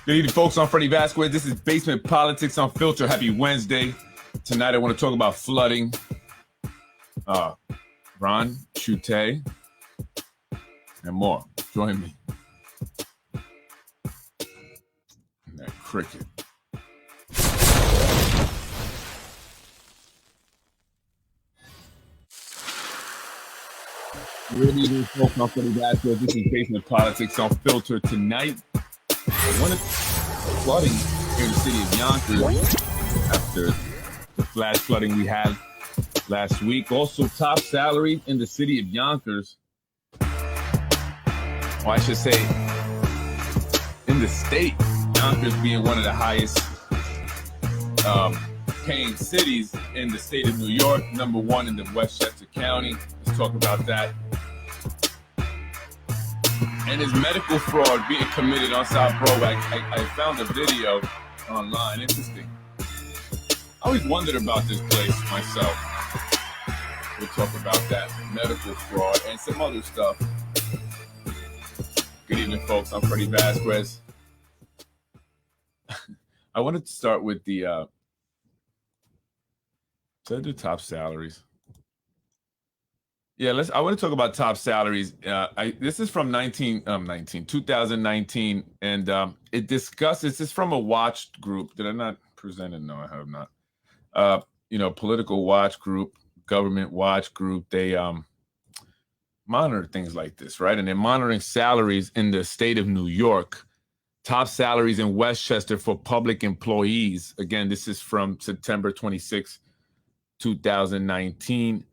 Good evening, folks. I'm Freddie Vasquez. This is Basement Politics Unfiltered. Happy Wednesday. Tonight, I want to talk about flooding. Ron, Schutte, and more. Join me. And that cricket. Good evening, folks. I'm Freddie Vasquez. This is Basement Politics Unfiltered. Tonight, one of flooding here in the city of Yonkers after the flash flooding we had last week. Also, top salary in the city of Yonkers. Or I should say, in the state, Yonkers being one of the highest paying cities in the state of New York, number one in the Westchester County. Let's talk about that. And is medical fraud being committed on South Broadway? I found a video online. Interesting. I always wondered about this place myself. We'll talk about that. Medical fraud and some other stuff. Good evening, folks. I'm Freddie Vasquez. I wanted to start with the should I do top salaries? Yeah, I want to talk about top salaries. This is from 2019, and it discusses. This is from a watched group. Did I not present it? No, I have not. Political watch group, government watch group. They monitor things like this, right? And they're monitoring salaries in the state of New York. Top salaries in Westchester for public employees. Again, this is from September 26, 2019.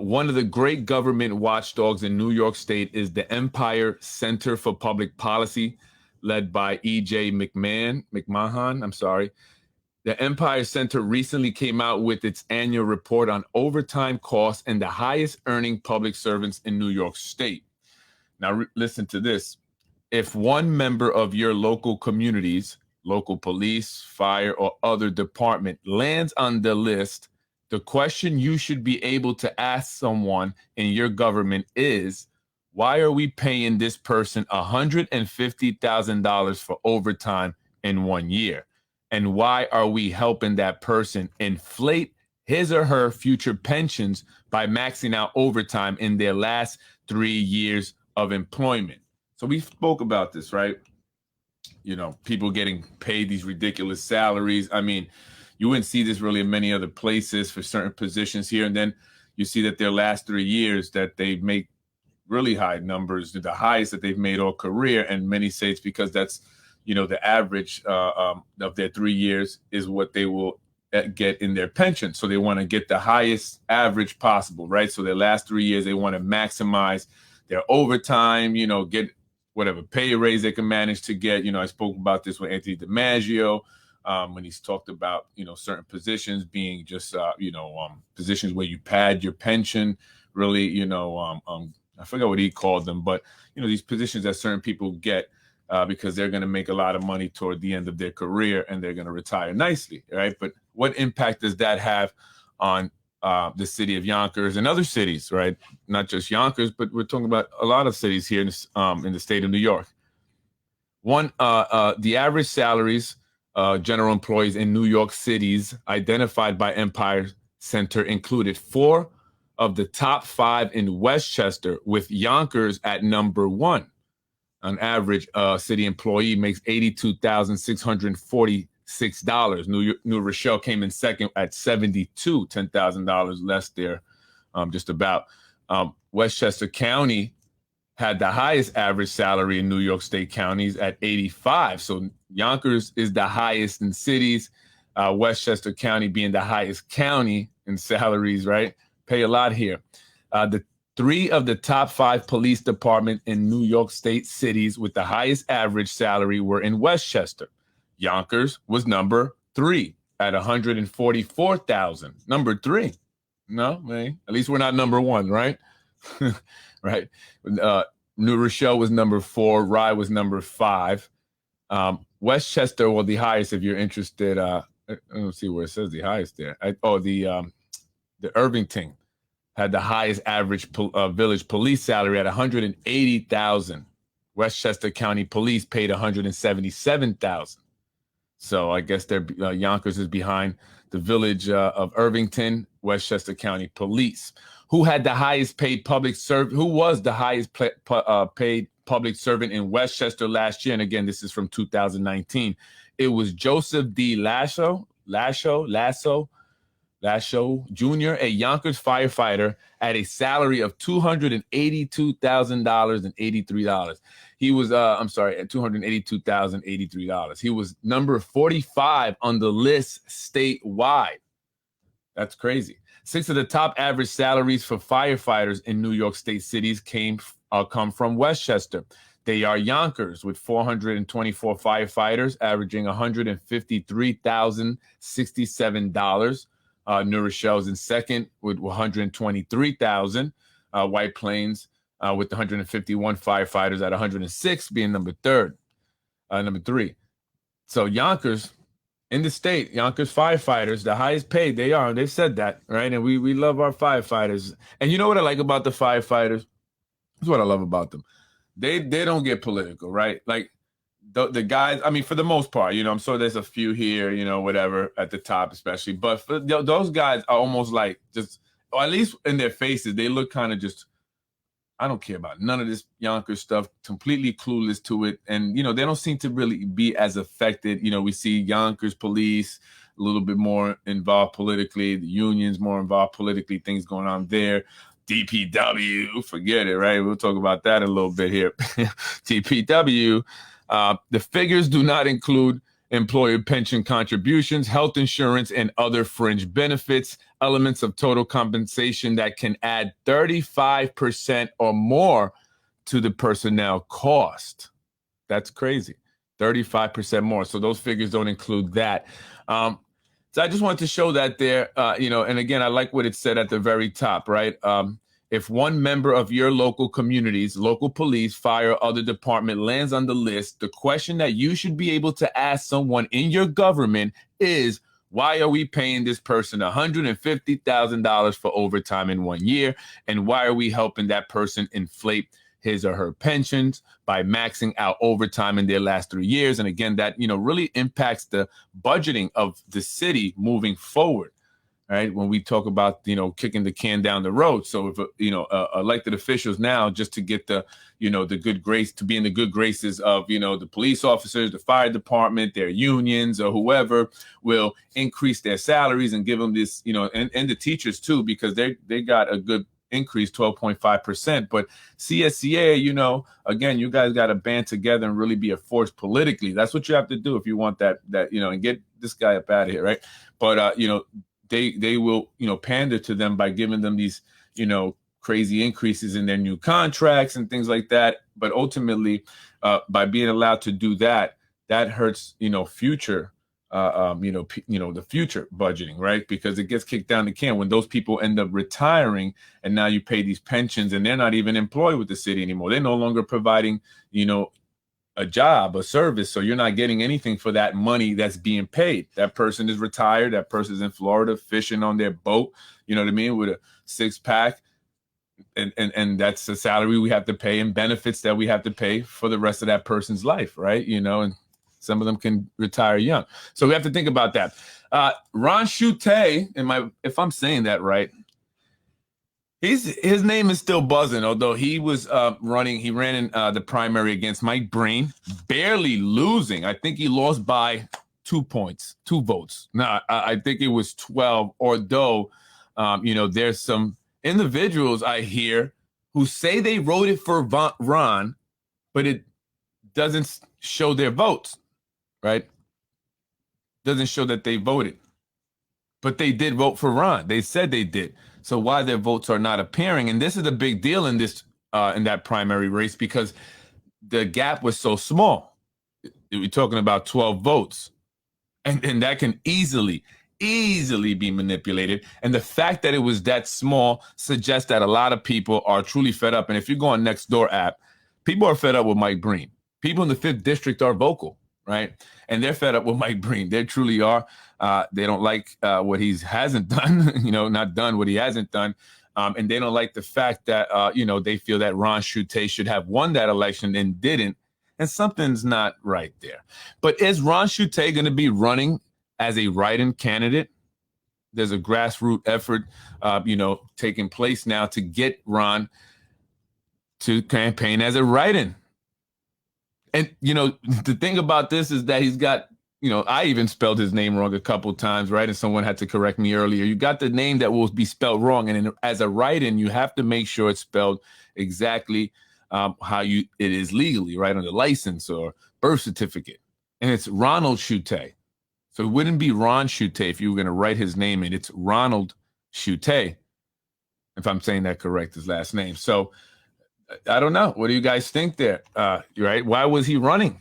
One of the great government watchdogs in New York State is the Empire Center for Public Policy, led by E.J. McMahon. The Empire Center recently came out with its annual report on overtime costs and the highest earning public servants in New York State. Now, listen to this. If one member of your local communities, local police, fire, or other department lands on the list, the question you should be able to ask someone in your government is, why are we paying this person $150,000 for overtime in 1 year? And why are we helping that person inflate his or her future pensions by maxing out overtime in their last 3 years of employment? So we spoke about this, right? People getting paid these ridiculous salaries. I mean, you wouldn't see this really in many other places for certain positions here. And then you see that their last 3 years that they make really high numbers, the highest that they've made all career. And many say it's because that's, the average of their 3 years is what they will get in their pension. So they want to get the highest average possible, right? So their last 3 years, they want to maximize their overtime, get whatever pay raise they can manage to get. I spoke about this with Anthony DiMaggio. When he's talked about, certain positions being just, positions where you pad your pension, really, I forgot what he called them, but, these positions that certain people get because they're going to make a lot of money toward the end of their career and they're going to retire nicely, right? But what impact does that have on the city of Yonkers and other cities, right? Not just Yonkers, but we're talking about a lot of cities here in the state of New York. The average salaries general employees in New York cities identified by Empire Center included 4 of the top 5 in Westchester, with Yonkers at number 1. On average, city employee makes $82,646. New Rochelle came in second at $72, $10,000 less there, just about. Westchester County had the highest average salary in New York State counties at $85. So Yonkers is the highest in cities. Westchester County being the highest county in salaries, right? Pay a lot here. The 3 of the top 5 police departments in New York State cities with the highest average salary were in Westchester. Yonkers was number 3 at $144,000. Number 3. No, man. At least we're not number 1, right? Right. New Rochelle was number 4. Rye was number 5. Westchester, well, the highest, if you're interested. I don't see where it says the highest there. The Irvington had the highest average village police salary at $180,000, Westchester County Police paid $177,000. So I guess their Yonkers is behind the village of Irvington, Westchester County Police. Who had the highest paid public servant? Who was the highest paid public servant in Westchester last year? And again, this is from 2019. It was Joseph D. Lasso Jr., a Yonkers firefighter, at a salary of $282,083. He was, at $282,083. He was number 45 on the list statewide. That's crazy. 6 of the top average salaries for firefighters in New York State cities come from Westchester. They are Yonkers with 424 firefighters, averaging $153,067. New Rochelle's in second with $123,000. White Plains with 151 firefighters at 106, being number three. So Yonkers in the state, Yonkers firefighters, the highest paid they are. They've said that, right? And we love our firefighters. And you know what I like about the firefighters? This is what I love about them. They don't get political, right? Like the guys, I mean, for the most part, I'm sure there's a few here, whatever, at the top especially. But for those guys are almost like just, or at least in their faces, they look kind of just, I don't care about none of this Yonkers stuff, completely clueless to it. And, they don't seem to really be as affected. We see Yonkers police a little bit more involved politically, the unions more involved politically, things going on there. DPW, forget it, right? We'll talk about that in a little bit here. DPW, the figures do not include employer pension contributions, health insurance, and other fringe benefits, elements of total compensation that can add 35% or more to the personnel cost. That's crazy. 35% more. So those figures don't include that. So I just wanted to show that there, and again, I like what it said at the very top, right? If one member of your local community's local police, fire, or other department lands on the list, the question that you should be able to ask someone in your government is, why are we paying this person $150,000 for overtime in 1 year? And why are we helping that person inflate his or her pensions by maxing out overtime in their last 3 years? And again, that, really impacts the budgeting of the city moving forward, right? When we talk about, kicking the can down the road. So if, elected officials now, just to get the, the good grace, to be in the good graces of, the police officers, the fire department, their unions, or whoever, will increase their salaries and give them this, and the teachers too, because they got a good increase, 12.5%. But CSCA, again, you guys got to band together and really be a force politically. That's what you have to do if you want that, and get this guy up out of here, right? But, they will, pander to them by giving them these, crazy increases in their new contracts and things like that. But ultimately, by being allowed to do that, that hurts, future the future budgeting, right? Because it gets kicked down the can when those people end up retiring, and now you pay these pensions and they're not even employed with the city anymore. They're no longer providing, a job, a service. So you're not getting anything for that money that's being paid. That person is retired. That person's in Florida fishing on their boat, with a 6-pack. And that's the salary we have to pay and benefits that we have to pay for the rest of that person's life, right? And some of them can retire young. So we have to think about that. Ron Schutte, if I'm saying that right, his name is still buzzing, although he was running. He ran in the primary against Mike Breen, barely losing. I think he lost by 2 votes. No, I think it was 12. Although, there's some individuals I hear who say they voted for Ron, but it doesn't show their votes, right? Doesn't show that they voted, but they did vote for Ron. They said they did. So why their votes are not appearing? And this is a big deal in that primary race, because the gap was so small. We're talking about 12 votes, and that can easily be manipulated. And the fact that it was that small suggests that a lot of people are truly fed up. And if you go on Nextdoor app, people are fed up with Mike Breen. People in the 5th district are vocal, right? And they're fed up with Mike Breen. They truly are. They don't like what he hasn't done, not done what he hasn't done. And they don't like the fact that, they feel that Ron Schutte should have won that election and didn't. And something's not right there. But is Ron Schutte going to be running as a write-in candidate? There's a grassroots effort, taking place now to get Ron to campaign as a write-in. And, the thing about this is that he's got, I even spelled his name wrong a couple times, right? And someone had to correct me earlier. You got the name that will be spelled wrong. And as a write-in, you have to make sure it's spelled exactly how it is legally, right? On the license or birth certificate. And it's Ronald Schutte. So it wouldn't be Ron Schutte if you were going to write his name in. It's Ronald Schutte, if I'm saying that correct, his last name. So I don't know. What do you guys think there? Right? Why was he running?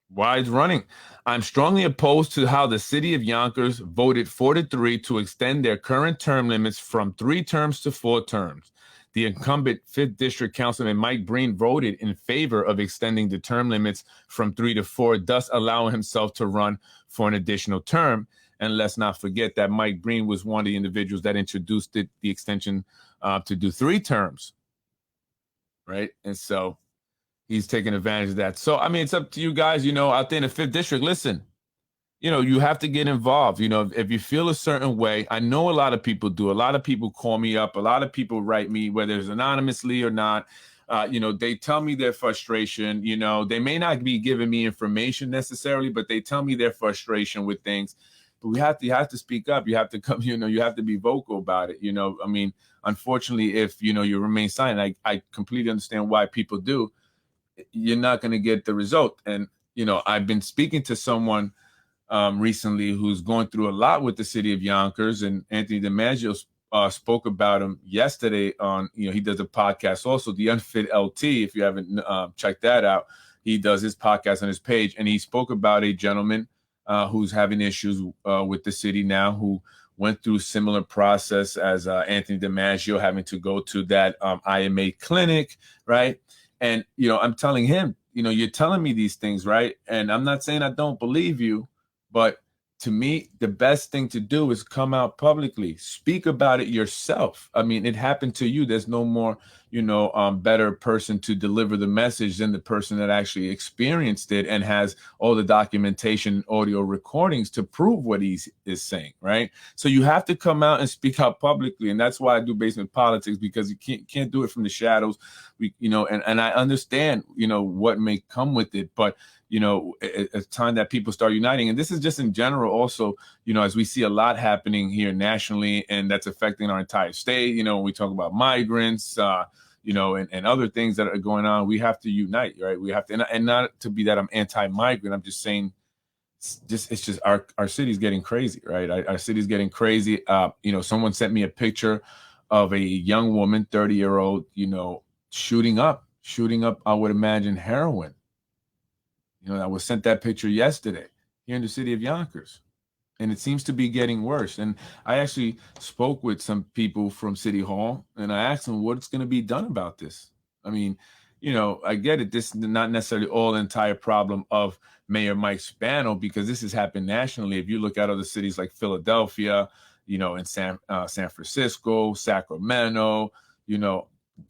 Why is running? I'm strongly opposed to how the city of Yonkers voted 4-3 to extend their current term limits from 3 terms to 4 terms. The incumbent 5th District Councilman Mike Breen voted in favor of extending the term limits from 3 to 4, thus allowing himself to run for an additional term. And let's not forget that Mike Breen was one of the individuals that introduced the extension to do 3 terms, right? And so he's taking advantage of that. So, I mean, it's up to you guys, out there in the 5th District. Listen, you have to get involved. If you feel a certain way, I know a lot of people do. A lot of people call me up. A lot of people write me, whether it's anonymously or not. They tell me their frustration. They may not be giving me information necessarily, but they tell me their frustration with things. But you have to speak up. You have to come, you have to be vocal about it. I mean, unfortunately, if, you remain silent, I completely understand why people do. You're not going to get the result. And, I've been speaking to someone recently who's going through a lot with the city of Yonkers, and Anthony DiMaggio spoke about him yesterday on, he does a podcast also, the Unfit LT. If you haven't checked that out, he does his podcast on his page, and he spoke about a gentleman who's having issues with the city now, who went through similar process as Anthony DiMaggio, having to go to that IMA clinic, right? And, I'm telling him, you're telling me these things, right? And I'm not saying I don't believe you, but to me, the best thing to do is come out publicly, speak about it yourself. I mean, it happened to you. There's no more, better person to deliver the message than the person that actually experienced it and has all the documentation, audio recordings to prove what he is saying, right? So you have to come out and speak out publicly. And that's why I do basement politics, because you can't do it from the shadows. And I understand, what may come with it, but it's time that people start uniting. And this is just in general also, as we see a lot happening here nationally, and that's affecting our entire state. When we talk about migrants, and other things that are going on, we have to unite, right? We have to, and not to be that I'm anti-migrant. I'm just saying, it's just our city's getting crazy, right? Our city's getting crazy. Someone sent me a picture of a young woman, 30-year-old, shooting up, I would imagine, heroin. I was sent that picture yesterday here in the city of Yonkers, and it seems to be getting worse. And I actually spoke with some people from City Hall, and I asked them what's going to be done about this. I mean, I get it. This is not necessarily all the entire problem of Mayor Mike Spano, because this has happened nationally. If you look at other cities like Philadelphia, in San Francisco, Sacramento,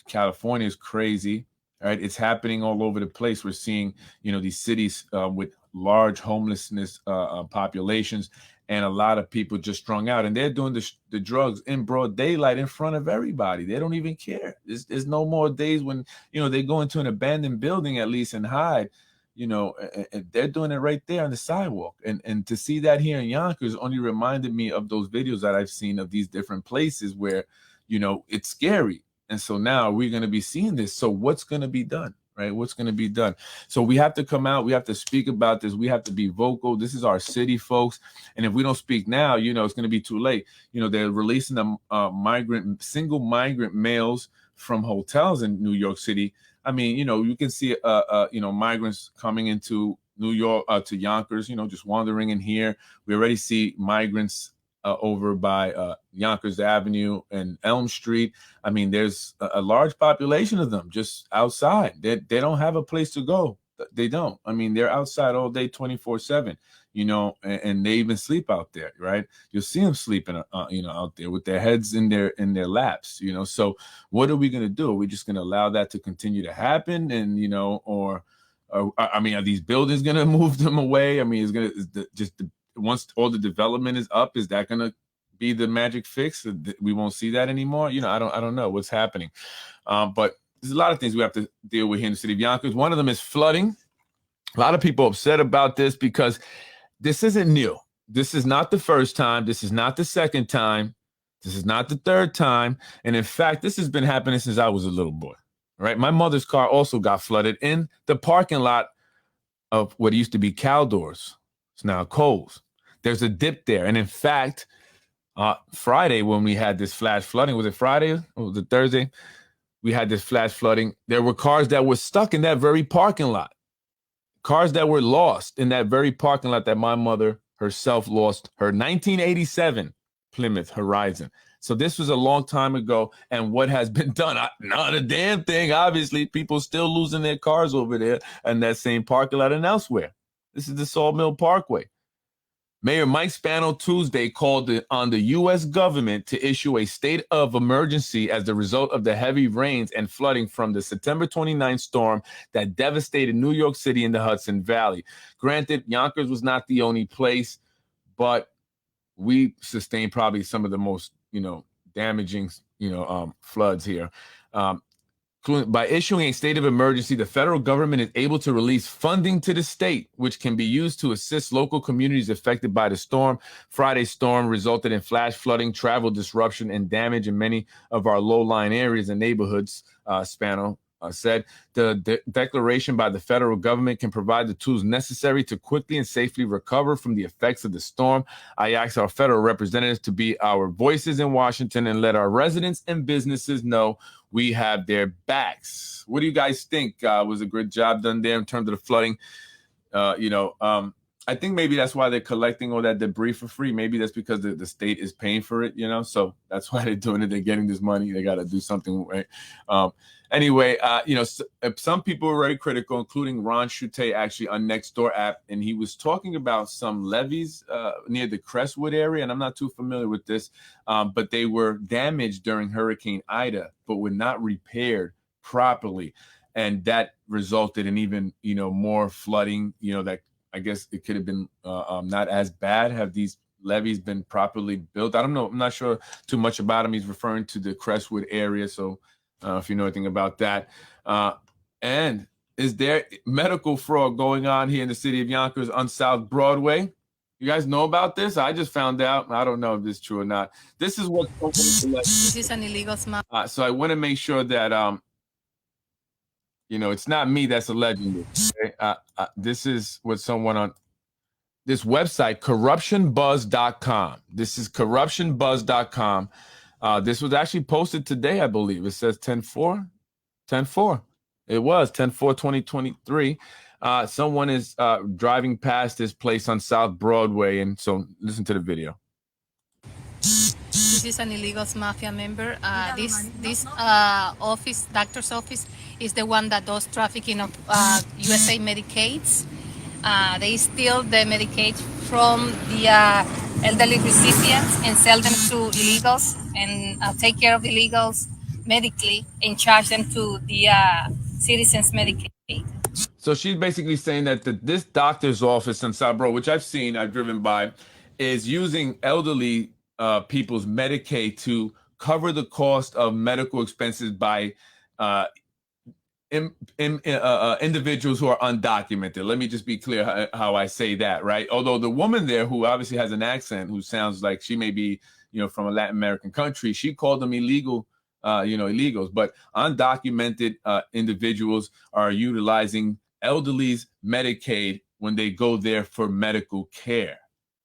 California is crazy. Right, it's happening all over the place. We're seeing, these cities with large homelessness populations, and a lot of people just strung out, and they're doing the drugs in broad daylight in front of everybody. They don't even care. There's no more days when they go into an abandoned building at least and hide. And they're doing it right there on the sidewalk. And to see that here in Yonkers only reminded me of those videos that I've seen of these different places where it's scary. And so now we're going to be seeing this. So what's going to be done, right? What's going to be done? So we have to come out. We have to speak about this. We have to be vocal. This is our city, folks. And if we don't speak now, it's going to be too late. They're releasing the single migrant males from hotels in New York City. I mean, you can see, migrants coming into New York, to Yonkers, just wandering in here. We already see migrants over by Yonkers Avenue and Elm Street. I mean, there's a large population of them just outside. They don't have a place to go. They don't. I mean, they're outside all day, 24/7. You know, and they even sleep out there, right? You'll see them sleeping, you know, out there with their heads in their laps. You know, so what are we going to do? Are we just going to allow that to continue to happen? And you know, or I mean, are these buildings going to move them away? I mean, once all the development is up, is that going to be the magic fix? We won't see that anymore. You know, I don't know what's happening, but there's a lot of things we have to deal with here in the city of Yonkers. One of them is flooding. A lot of people are upset about this because this isn't new. This is not the first time. This is not the second time. This is not the third time. And in fact, this has been happening since I was a little boy, right? My mother's car also got flooded in the parking lot of what used to be Caldors. It's now Kohl's. There's a dip there. And in fact, Friday when we had this flash flooding, was it Friday or was it Thursday? We had this flash flooding. There were cars that were stuck in that very parking lot. Cars that were lost in that very parking lot that my mother herself lost her 1987 Plymouth Horizon. So this was a long time ago. And what has been done? Not a damn thing. Obviously, people still losing their cars over there in that same parking lot and elsewhere. This is the Sawmill Parkway. Mayor Mike Spano Tuesday called on the U.S. government to issue a state of emergency as the result of the heavy rains and flooding from the September 29th storm that devastated New York City and the Hudson Valley. Granted, Yonkers was not the only place, but we sustained probably some of the most, you know, damaging, you know, floods here. By issuing a state of emergency, the federal government is able to release funding to the state, which can be used to assist local communities affected by the storm. Friday's storm resulted in flash flooding, travel disruption, and damage in many of our low-lying areas and neighborhoods, Spano said. The declaration by the federal government can provide the tools necessary to quickly and safely recover from the effects of the storm. I ask our federal representatives to be our voices in Washington and let our residents and businesses know we have their backs. What do you guys think? Was a good job done there in terms of the flooding? I think maybe that's why they're collecting all that debris for free. Maybe that's because the state is paying for it, you know? So that's why they're doing it. They're getting this money. They got to do something, right? Anyway, some people were very critical, including Ron Schutte, actually on Nextdoor app. And he was talking about some levees near the Crestwood area. And I'm not too familiar with this, but they were damaged during Hurricane Ida, but were not repaired properly. And that resulted in even, you know, more flooding, you know, that I guess it could have been not as bad. Have these levees been properly built? I don't know. I'm not sure too much about him. He's referring to the Crestwood area. So if you know anything about that. And is there medical fraud going on here in the city of Yonkers on South Broadway? You guys know about this? I just found out. I don't know if this is true or not. This is what this is an illegal smell. So I want to make sure that you know, it's not me that's alleging this. Okay? This is what someone on this website, corruptionbuzz.com. This is corruptionbuzz.com. This was actually posted today, I believe. It says 10/4. 10/4. It was 10/4/2023. Someone is driving past this place on South Broadway. And so listen to the video. This is an illegal mafia member. This office, doctor's office, is the one that does trafficking of USA Medicaids. They steal the Medicaids from the elderly recipients and sell them to illegals and take care of illegals medically and charge them to the citizens Medicaid. So she's basically saying that this doctor's office in South Broadway, which I've seen, I've driven by, is using elderly people's Medicaid to cover the cost of medical expenses by individuals who are undocumented. Let me just be clear how I say that, right? Although the woman there, who obviously has an accent, who sounds like she may be, you know, from a Latin American country, she called them illegal, illegals. But undocumented individuals are utilizing elderly's Medicaid when they go there for medical care.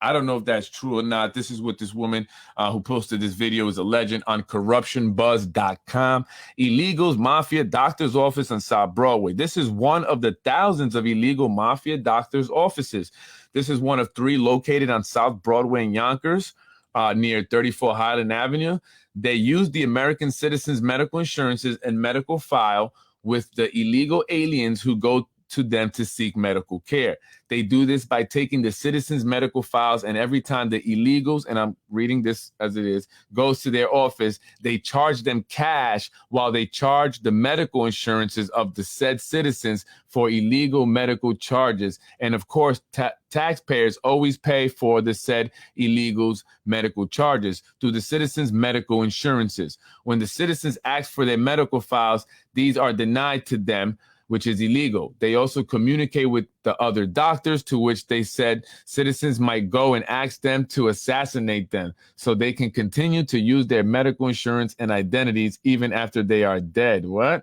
I don't know if that's true or not. This is what this woman who posted this video is alleging on corruptionbuzz.com. Illegals, mafia, doctor's office on South Broadway. This is one of the thousands of illegal mafia doctor's offices. This is one of 3 located on South Broadway in Yonkers near 34 Highland Avenue. They use the American citizens' medical insurances and medical file with the illegal aliens who go to them to seek medical care. They do this by taking the citizens' medical files, and every time the illegals, and I'm reading this as it is, goes to their office, they charge them cash while they charge the medical insurances of the said citizens for illegal medical charges. And of course, taxpayers always pay for the said illegals' medical charges through the citizens' medical insurances. When the citizens ask for their medical files, these are denied to them, which is illegal. They also communicate with the other doctors, to which they said citizens might go and ask them to assassinate them so they can continue to use their medical insurance and identities even after they are dead. What?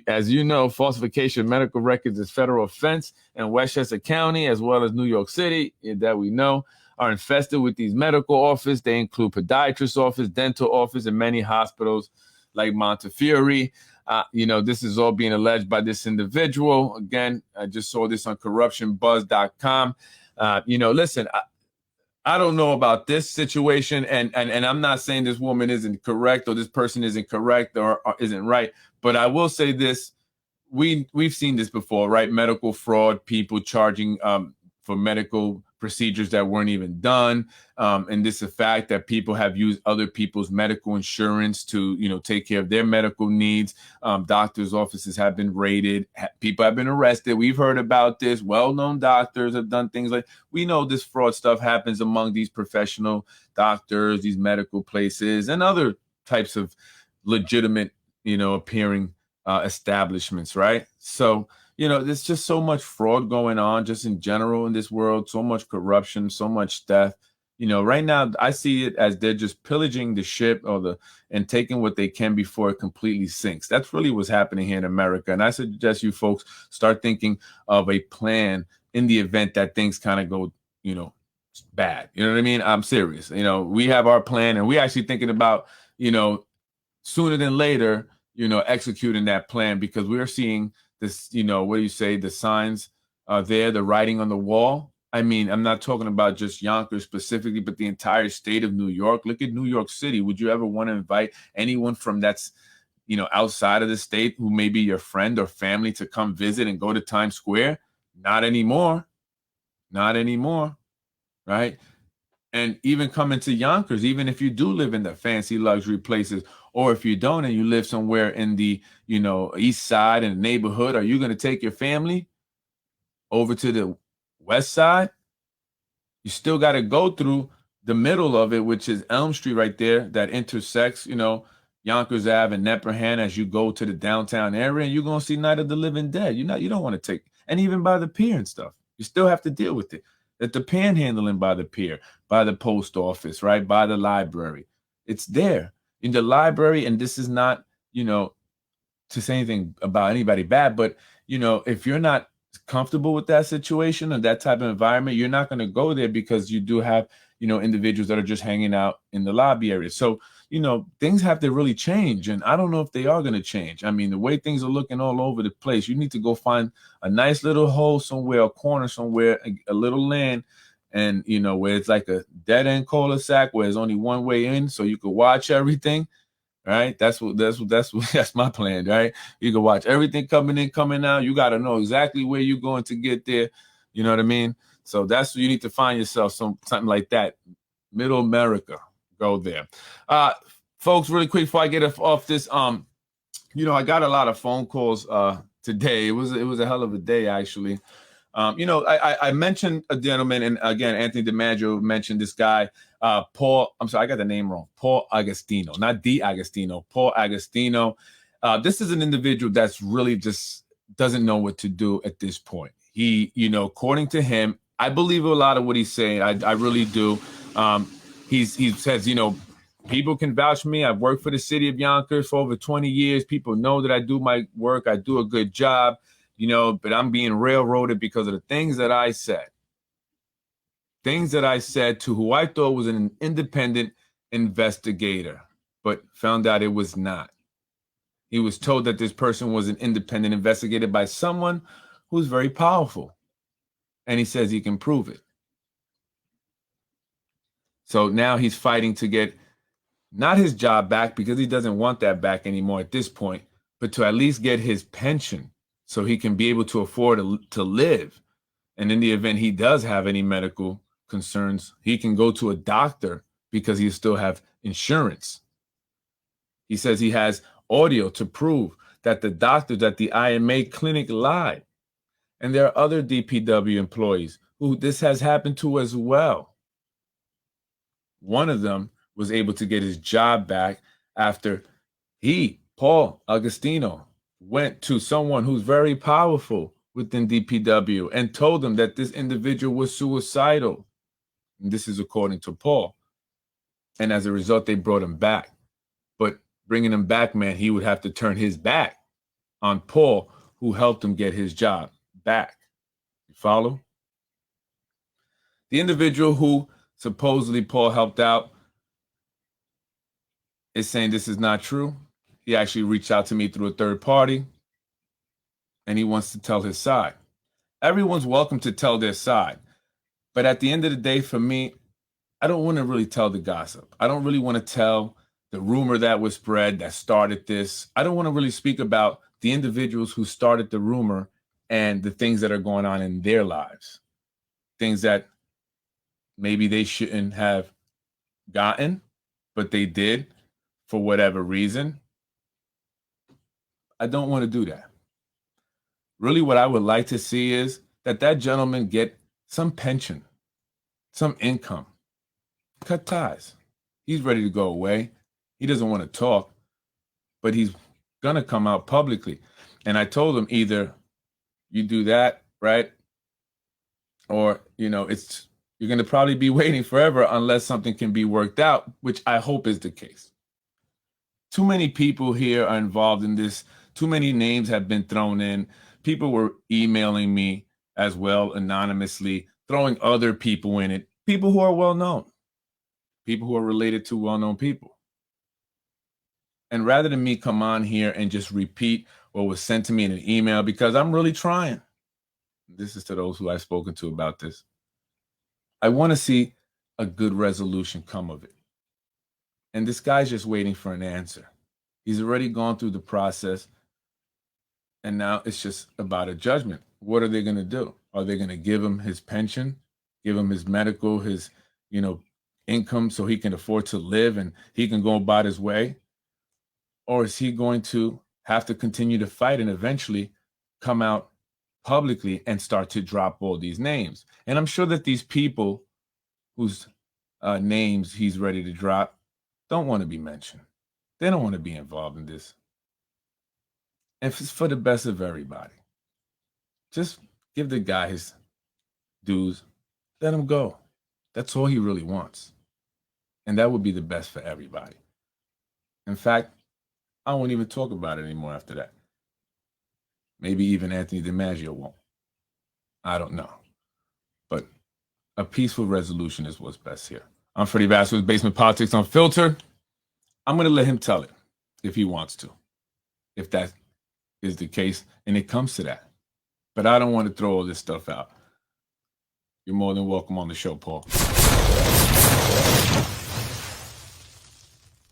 As you know, falsification of medical records is federal offense, and Westchester County, as well as New York City, that we know, are infested with these medical offices. They include podiatrist office, dental office, and many hospitals like Montefiore. This is all being alleged by this individual. Again, I just saw this on corruptionbuzz.com. Listen, I don't know about this situation, and I'm not saying this woman isn't correct or this person isn't correct or isn't right, but I will say this. We've seen this before, right? Medical fraud, people charging for medical procedures that weren't even done. And this is a fact that people have used other people's medical insurance to, take care of their medical needs. Doctors' offices have been raided. People have been arrested. We've heard about this. Well-known doctors have done things like, we know this fraud stuff happens among these professional doctors, these medical places, and other types of legitimate, appearing establishments, right? So, there's just so much fraud going on just in general in this world, so much corruption, so much theft. Right now I see it as they're just pillaging the ship and taking what they can before it completely sinks. That's really what's happening here in America. And I suggest you folks start thinking of a plan in the event that things kind of go, bad. You know what I mean? I'm serious. We have our plan, and we're actually thinking about, sooner than later, executing that plan, because we're seeing this, what do you say? The signs are there, the writing on the wall. I mean, I'm not talking about just Yonkers specifically, but the entire state of New York. Look at New York City. Would you ever want to invite anyone from that's, outside of the state who may be your friend or family to come visit and go to Times Square? Not anymore. Not anymore. Right? And even coming to Yonkers, even if you do live in the fancy luxury places, or if you don't and you live somewhere in the, east side in the neighborhood, are you going to take your family over to the west side? You still got to go through the middle of it, which is Elm Street right there, that intersects, Yonkers Ave and Nepperhan as you go to the downtown area, and you're going to see Night of the Living Dead. You don't want to take, and even by the pier and stuff, you still have to deal with it. That the panhandling by the pier, by the post office, right, by the library, it's there in the library. And this is not, to say anything about anybody bad, but, if you're not comfortable with that situation or that type of environment, you're not going to go there, because you do have, individuals that are just hanging out in the lobby area. So, things have to really change. And I don't know if they are going to change. I mean, the way things are looking all over the place, you need to go find a nice little hole somewhere, a corner somewhere, a little land, and, where it's like a dead end cul-de-sac where there's only one way in, so you could watch everything. Right. That's my plan. Right. You can watch everything coming in, coming out. You got to know exactly where you're going to get there. You know what I mean? So that's what you need to find yourself, something like that. Middle America, go there. Folks, really quick before I get off this, I got a lot of phone calls today. It was a hell of a day, actually. I mentioned a gentleman, and again, Anthony DiMaggio mentioned this guy, Paul. I'm sorry, I got the name wrong. Paul Agostino, not D. Agostino. Paul Agostino. This is an individual that's really just doesn't know what to do at this point. He, according to him, I believe a lot of what he's saying. I really do. He says, people can vouch for me. I've worked for the city of Yonkers for over 20 years. People know that I do my work. I do a good job. But I'm being railroaded because of the things that I said. Things that I said to who I thought was an independent investigator, but found out it was not. He was told that this person was an independent investigator by someone who's very powerful. And he says he can prove it. So now he's fighting to get not his job back, because he doesn't want that back anymore at this point, but to at least get his pension. so he can be able to afford to live. And in the event he does have any medical concerns, he can go to a doctor because he still have insurance. He says he has audio to prove that the doctors at the IMA clinic lied. And there are other DPW employees who this has happened to as well. One of them was able to get his job back after Paul Agostino, went to someone who's very powerful within DPW and told him that this individual was suicidal. And this is according to Paul. And as a result, they brought him back. But bringing him back meant he would have to turn his back on Paul, who helped him get his job back. You follow? The individual who supposedly Paul helped out is saying this is not true. He actually reached out to me through a third party, and he wants to tell his side. Everyone's welcome to tell their side. But at the end of the day, for me, I don't want to really tell the gossip. I don't really want to tell the rumor that was spread that started this. I don't want to really speak about the individuals who started the rumor and the things that are going on in their lives. Things that maybe they shouldn't have gotten, but they did for whatever reason. I don't want to do that. Really, what I would like to see is that gentleman get some pension, some income, cut ties. He's ready to go away. He doesn't want to talk, but he's going to come out publicly. And I told him either you do that, right? Or, you're going to probably be waiting forever unless something can be worked out, which I hope is the case. Too many people here are involved in this. Too many names have been thrown in. People were emailing me as well, anonymously, throwing other people in it. People who are well-known. People who are related to well-known people. And rather than me come on here and just repeat what was sent to me in an email, because I'm really trying. This is to those who I've spoken to about this. I want to see a good resolution come of it. And this guy's just waiting for an answer. He's already gone through the process. And now it's just about a judgment. What are they going to do? Are they going to give him his pension, give him his medical, his, income so he can afford to live and he can go about his way? Or is he going to have to continue to fight and eventually come out publicly and start to drop all these names? And I'm sure that these people whose names he's ready to drop don't want to be mentioned. They don't want to be involved in this. And it's for the best of everybody. Just give the guy his dues. Let him go. That's all he really wants. And that would be the best for everybody. In fact, I won't even talk about it anymore after that. Maybe even Anthony DiMaggio won't. I don't know. But a peaceful resolution is what's best here. I'm Freddie Vasquez, Basement Politics Unfiltered. I'm going to let him tell it if he wants to, if that is the case and it comes to that. But I don't want to throw all this stuff out. You're more than welcome on the show, Paul.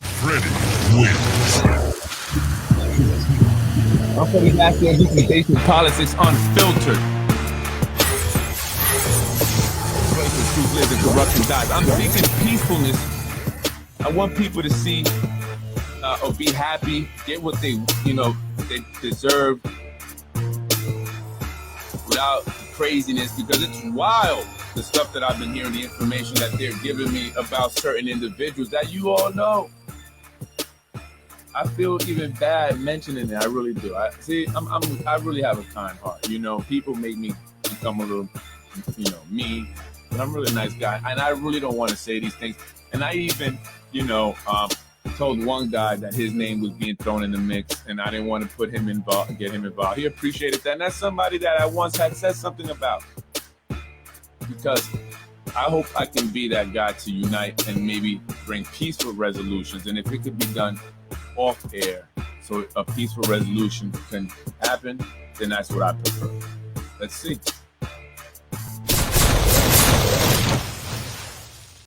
Freddie wins. I'm Freddie Vasquez, this is Basement Politics Unfiltered. Truth lives and corruption dies. I'm seeking peacefulness. I want people to see or be happy, get what they deserve without craziness, because it's wild, the stuff that I've been hearing, the information that they're giving me about certain individuals that you all know. I feel even bad mentioning it. I really do. I really have a kind heart. People make me become a little, mean. But I'm really a nice guy, and I really don't want to say these things. And I even, told one guy that his name was being thrown in the mix, and I didn't want to put him involved, get him involved. He appreciated that, and that's somebody that I once had said something about. Because I hope I can be that guy to unite and maybe bring peaceful resolutions. And if it could be done off air, so a peaceful resolution can happen, then that's what I prefer. Let's see.